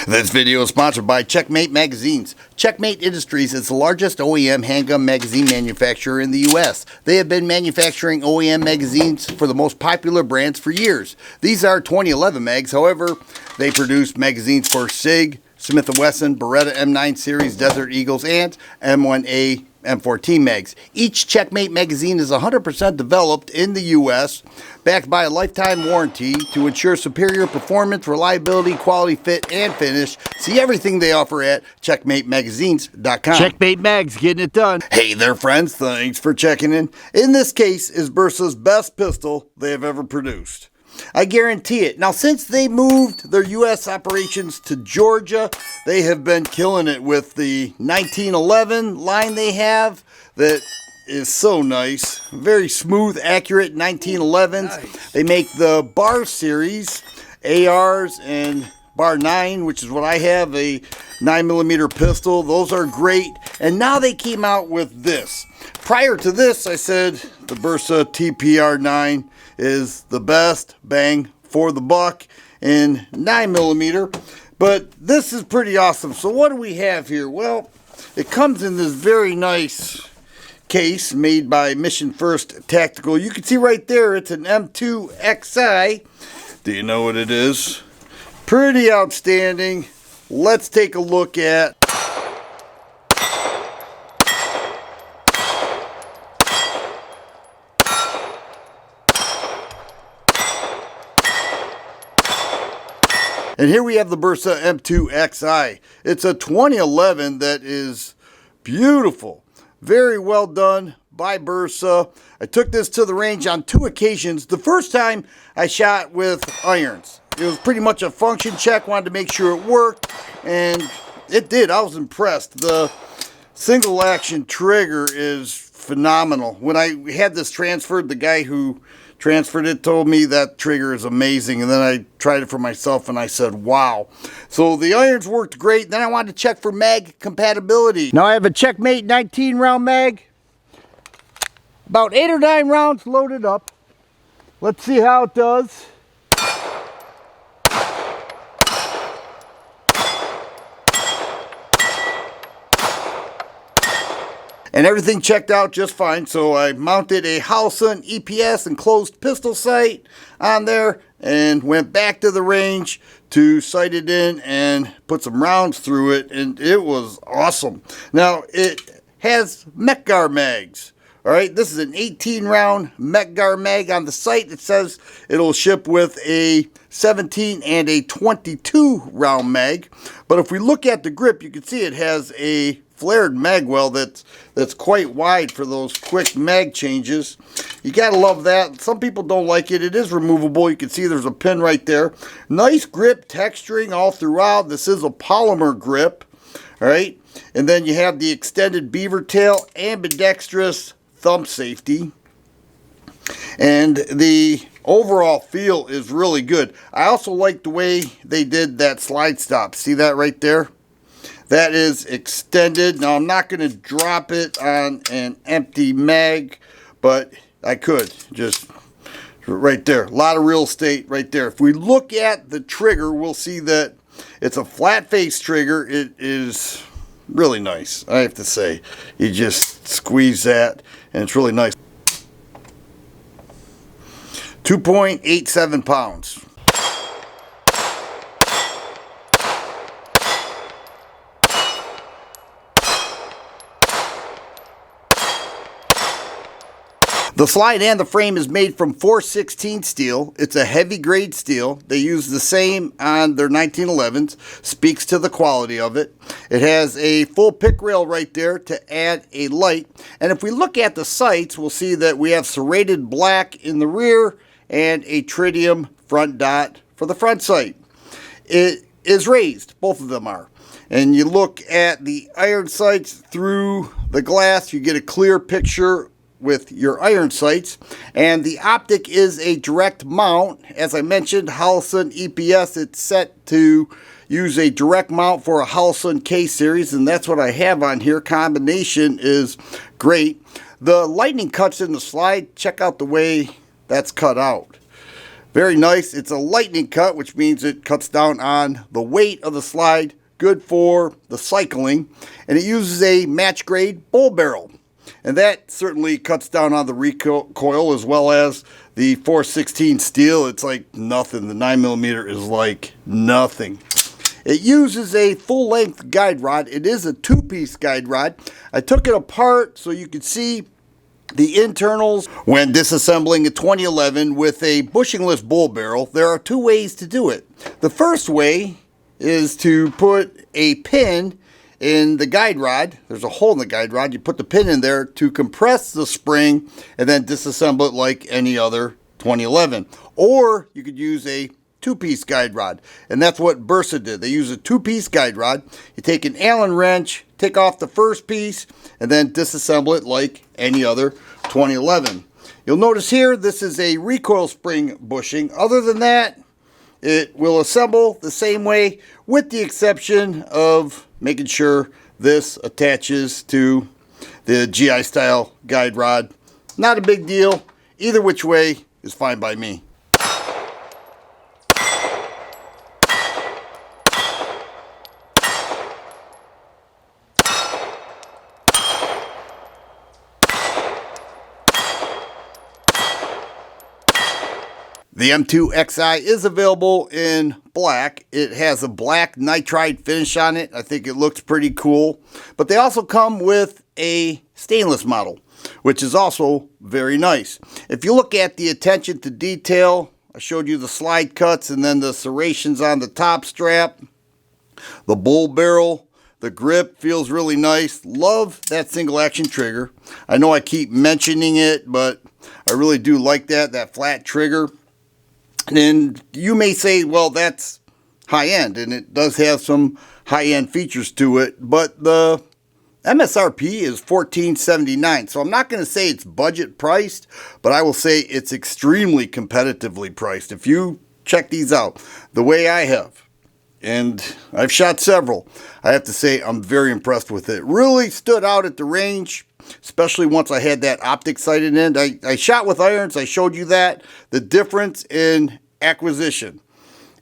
This video is sponsored by Checkmate Magazines. Checkmate Industries is the largest OEM handgun magazine manufacturer in the U.S. They have been manufacturing OEM magazines for the most popular brands for years. These are 2011 mags, however, they produce magazines for SIG, Smith & Wesson, Bersa M2XI series, Desert Eagles, and M1A M14 mags. Each Checkmate magazine is 100% developed in the U.S., backed by a lifetime warranty to ensure superior performance, reliability, quality, fit, and finish. See everything they offer at checkmatemagazines.com. Checkmate Mags, getting it done. Hey there, friends. Thanks for checking in. In this case is Bersa's best pistol they have ever produced. I guarantee it. Now, since they moved their U.S. operations to Georgia, they have been killing it with the 1911 line they have that is so nice. Very smooth, accurate 1911s. Nice. They make the Bar series, ARs, and Bar 9, which is what I have, a 9mm pistol. Those are great. And now they came out with this. Prior to this, I said the Bersa TPR9 is the best bang for the buck in 9mm, but this is pretty awesome. So what do we have here? Well, it comes in this very nice case made by Mission First Tactical. You can see right there it's an M2XI. Do you know what it is? Pretty outstanding. Let's take a look at and here we have the Bersa M2XI. It's a 2011 that is beautiful. Very well done by Bersa. I took this to the range on 2 occasions. The first time I shot with irons. It was pretty much a function check. Wanted to make sure it worked. And it did. I was impressed. The single action trigger is phenomenal. When I had this transferred, the guy who transferred it told me that trigger is amazing, and then I tried it for myself and I said wow. So the irons worked great. Then I wanted to check for mag compatibility. Now I have a Checkmate 19 round mag, about 8 or 9 rounds loaded up. Let's see how it does. And everything checked out just fine, so I mounted a Howson EPS enclosed pistol sight on there and went back to the range to sight it in and put some rounds through it, and it was awesome. Now, it has Mech-Gar mags. All right, this is an 18-round Mech-Gar mag. On the site, it says it'll ship with a 17 and a 22-round mag. But if we look at the grip, you can see it has a flared mag well that's quite wide for those quick mag changes. You gotta love that. Some people don't like it. It is removable. You can see there's a pin right there. Nice grip texturing all throughout. This is a polymer grip. All right, and then you have the extended beaver tail, ambidextrous thumb safety, and the overall feel is really good. I also like the way they did that slide stop. See that right there? That is extended. Now I'm not going to drop it on an empty mag, but I could just right there. A lot of real estate right there. If we look at the trigger, we'll see that it's a flat face trigger. It is really nice, I have to say. You just squeeze that and it's really nice. 2.87 pounds. The slide and the frame is made from 416 steel. It's a heavy grade steel. They use the same on their 1911s. Speaks to the quality of it. It has a full pick rail right there to add a light. And if we look at the sights, we'll see that we have serrated black in the rear and a tritium front dot for the front sight. It is raised. Both of them are. And you look at the iron sights through the glass, you get a clear picture with your iron sights. And the optic is a direct mount. As I mentioned, Howson EPS, it's set to use a direct mount for a Howson K series, and that's what I have on here. Combination is great. The lightning cuts in the slide, check out the way that's cut out. Very nice. It's a lightning cut, which means it cuts down on the weight of the slide. Good for the cycling. And it uses a match grade bull barrel. And that certainly cuts down on the recoil, as well as the 416 steel. It's like nothing. The 9mm is like nothing. It uses a full-length guide rod. It is a two-piece guide rod. I took it apart so you could see the internals when disassembling a 2011 with a bushingless bull barrel. There are two ways to do it. The first way is to put a pin in the guide rod. There's a hole in the guide rod. You put the pin in there to compress the spring and then disassemble it like any other 2011. Or you could use a two-piece guide rod, and that's what Bersa did. They use a two-piece guide rod. You take an Allen wrench, take off the first piece, and then disassemble it like any other 2011. You'll notice here this is a recoil spring bushing. Other than that, it will assemble the same way, with the exception of making sure this attaches to the GI style guide rod. Not a big deal. Either which way is fine by me. The M2XI is available in black. It has a black nitride finish on it. I think it looks pretty cool. But they also come with a stainless model, which is also very nice. If you look at the attention to detail, I showed you the slide cuts and then the serrations on the top strap. The bull barrel, the grip feels really nice. Love that single action trigger. I know I keep mentioning it, but I really do like that flat trigger. And you may say, well, that's high-end, and it does have some high-end features to it, but the MSRP is $14.79, so I'm not going to say it's budget priced, but I will say it's extremely competitively priced. If you check these out the way I have, and I've shot several, I have to say I'm very impressed with it. Really stood out at the range, especially once I had that optic sighted in. I shot with irons. I showed you that. The difference in acquisition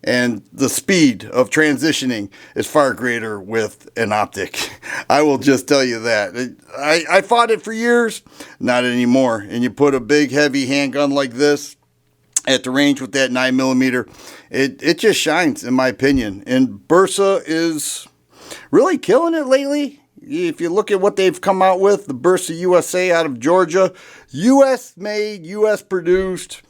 and the speed of transitioning is far greater with an optic. I will just tell you that. I fought it for years, not anymore. And you put a big heavy handgun like this at the range with that 9mm, it just shines, in my opinion. And Bersa is really killing it lately. If you look at what they've come out with, the Bersa USA out of Georgia, US made, US produced,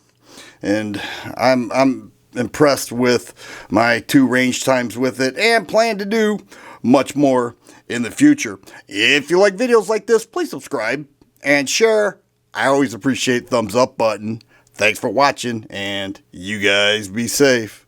and I'm impressed with my 2 range times with it and plan to do much more in the future. If you like videos like this, please subscribe and share. I always appreciate thumbs up button. Thanks for watching, and you guys be safe.